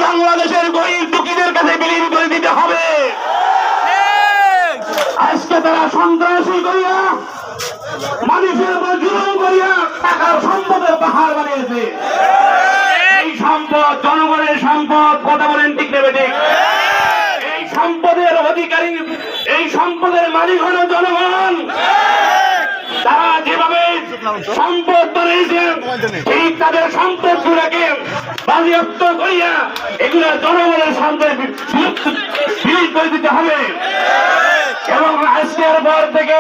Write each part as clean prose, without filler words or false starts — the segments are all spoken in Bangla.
বাংলাদেশের গরিব দুঃখীদের কাছে বিলীন করে দিতে হবে। আজকে তারা সন্ত্রাসী করিয়া মানুষের উপর জুলুম করিয়া টাকার সম্পদের পাহাড় বানিয়েছে। এই সম্পদ জনগণের সম্পদ, কথা বলেন ঠিক নেবে ঠিক? এই সম্পদের অধিকারী, এই সম্পদের মালিক হল জনগণ। তারা যেভাবে সম্পদ বানিয়েছেন ঠিক তাদের সম্পদ গুলাকে বাজেয়াপ্ত করিয়া এগুলা জনগণের সম্পদ বিলীন করে দিতে হবে। এবং আজকের পর থেকে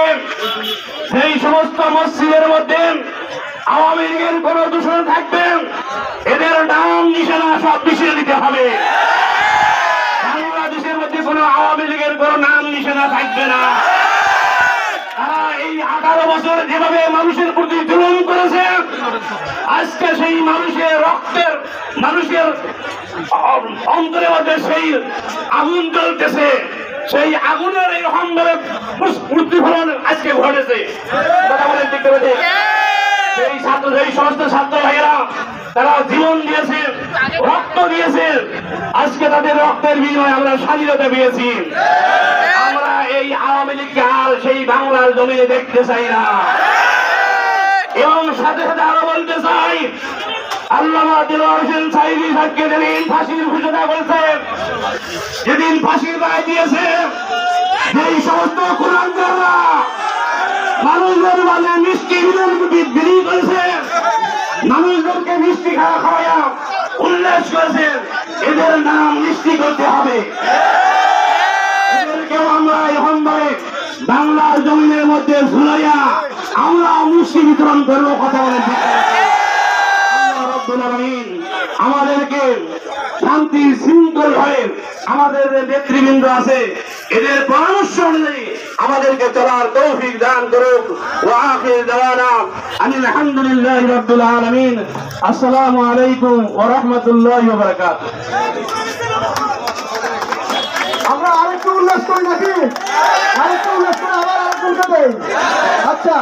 সেই সমস্ত মসজিদের মধ্যে আওয়ামী লীগের কোন দূষণ থাকবে, এদের নাম নিশানা সব মিশিয়ে দিতে হবে। বাংলাদেশের মধ্যে কোন আওয়ামী লীগের কোন নাম নিশানা থাকবে না। তারা এই 18 বছর যেভাবে মানুষের প্রতি জুলুম করেছে, আজকে সেই মানুষের রক্তের, মানুষের অন্তরের মধ্যে সেই আগুন জ্বলতেছে। সেই আগুনের এরকম ভাবে প্রতিফলন আজকে ঘটেছে। কথা বলেন ঠিক করে? সেই সমস্ত ছাত্র ভাইয়েরা তারা জীবন দিয়েছে, রক্ত দিয়েছে। আজকে তাদের রক্তের বিনিময়ে আমরা স্বাধীনতা পেয়েছি। আমরা এই আওয়ামী লীগকে আর সেই বাংলার জমিনে দেখতে চাই না। এবং সাথে সাথে আরো বলতে চাই, আল্লামা দিলওয়ার হোসেন সাঈদী সাহেবকে যেদিন ফাঁসির ঘোষণা করেছে, যেদিন ফাঁসির রায় দিয়েছে, যেই সমস্ত কুলাঙ্গাররা মানুষদের মাঝে মিষ্টি বিলি করেছে, মানুষদেরকে মিষ্টি খাওয়া উল্লেখ করেছে, এদের নাম মিষ্টি করতে হবে। এদেরকেও আমরা এখন ভাবে বাংলার জমিনের মধ্যে ঝুলাইয়া আমরা মিষ্টি বিতরণ করবো। কথা বলে আমাদেরকে শান্তি শৃঙ্খল ভাবে আমাদের নেতৃবৃন্দ আছে, এদের পরামর্শ অনুযায়ী আমাদেরকে চলার তৌফিক দান করুক। ওয়া আখির দাওয়ানা আনিল হামদুলিল্লাহি রাব্বিল আলামিন। আসসালামু আলাইকুম ওয়া রাহমাতুল্লাহি ওয়া বারাকাতুহু। আমরা আরেকটু উল্লাস করি নাকি? আরেকটু উল্লাস করে আবার আরেকজনকে দেই। আচ্ছা,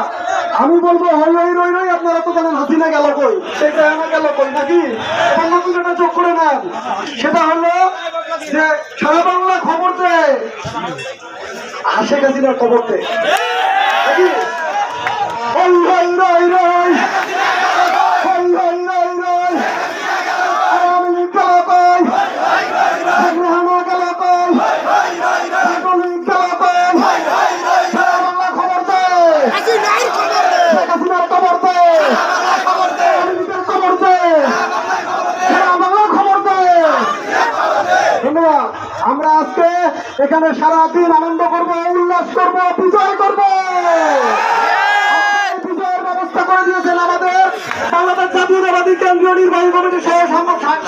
আমি বলবো হই হই রই রই, আপনারা তো জানেন হাসিনা গেল কই, সেটা এনা গেল কই নাকি? অন্য কিছুটা চোখ করে নেন। সেটা হলো যে সারা বাংলা খবর দেয়, শেখ হাসিনার খবর দেয় নাকি? হই হই রই রই, হই হই রই রই, আওয়ামী লীগ গেল কই, শেখ রেহানা গেল কই, ছাত্রলীগ গেল কই, সারা বাংলা খবর দেয়, শেখ হাসিনার খবর দেয়, আওয়ামী লীগের খবর দেয়, সারা বাংলা খবর দেয়। ধন্যবাদ। আমরা আজকে এখানে সারাদিন আনন্দ করব, উল্লাস করব, বিজয় করব। বিজয়ের ব্যবস্থা করে দিয়েছেন আমাদের বাংলাদেশ জাতীয়তাবাদী কেন্দ্রীয় নির্বাহী কমিটির সহ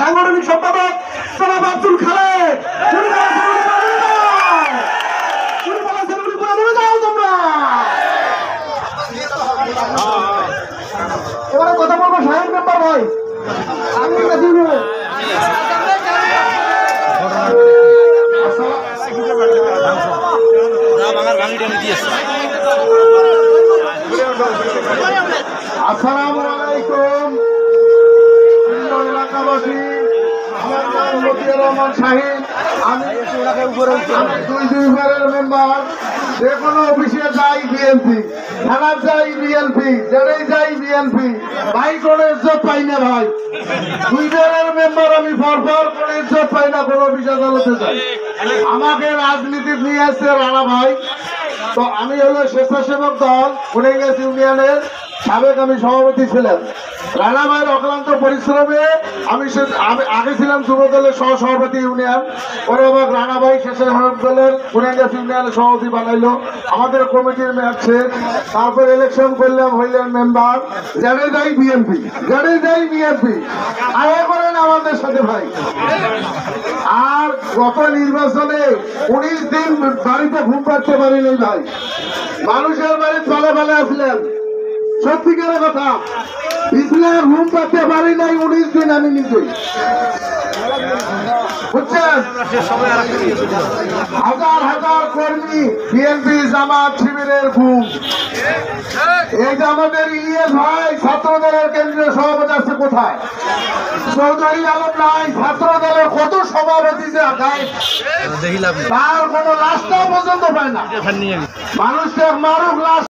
সাংগঠনিক সম্পাদক জনাব আব্দুল খালেক। এবারে কথা বলবো সাহেব মেম্বার ভাই, আমি কাছে আসসালামু আলাইকুম এলাকাবাসী। আমার নাম লতিফুর রহমান শাহিন। আমি 2 মেম্বার। যে কোনো অফিসে যাই বিএনপি, থানার যাই বিএনপি, যেটাই যাই বিএনপি। ভাই কোনো ইজ্জত পাই না ভাই। 2 মেম্বার আমি ফরফর করে ইজ্জত পাই না কোনো অফিস আদালতে যাই। আমাকে রাজনীতি নিয়ে আসছে রানা ভাই। তো আমি হলো স্বেচ্ছাসেবক দল কুড়িগ্রাম ইউনিয়নের সাবেক আমি সভাপতি ছিলাম। রানা ভাইয়ের অক্লান্ত পরিশ্রমে আমি আগে ছিলাম যুব দলের সহসভাপতি ইউনিয়ন, পরে আবার রানা ভাই স্বেচ্ছাসেবক দলের কুড়িগ্রাম ইউনিয়নের সভাপতি বানাইলো। আমাদের কমিটির মেয়াদছে, তারপর ইলেকশন করলাম, হইলেন মেম্বার। যারাই যাই বিএনপি, যারাই যাই বিএনপি। আগে করেন আমাদের সাথে ভাই। আর গত নির্বাচনে 19 দিন বাড়িতে ঘুম পাড়তে পারিনি ভাই। মানুষের বাড়ি ফলে ফলে আসলেন, সত্যিকারের কথা। বিছনায় ঘুম পাড়তে পারি নাই 19 দিন আমি নিজে। বুঝছেন? হাজার হাজার কর্মী বিএনপি জামাত শিবিরের ঘুম। এই যে আমাদের ইলিয়াস ভাই ছাত্র দলের কেন্দ্রীয় সভাপতি আছে কোথায়? চৌধুরী আলম নাই, ছাত্র দলের কত সভাপতি যে গায়ে তার কোনো লাশটাও পর্যন্ত পায় না। মানুষকে মারুক লাশ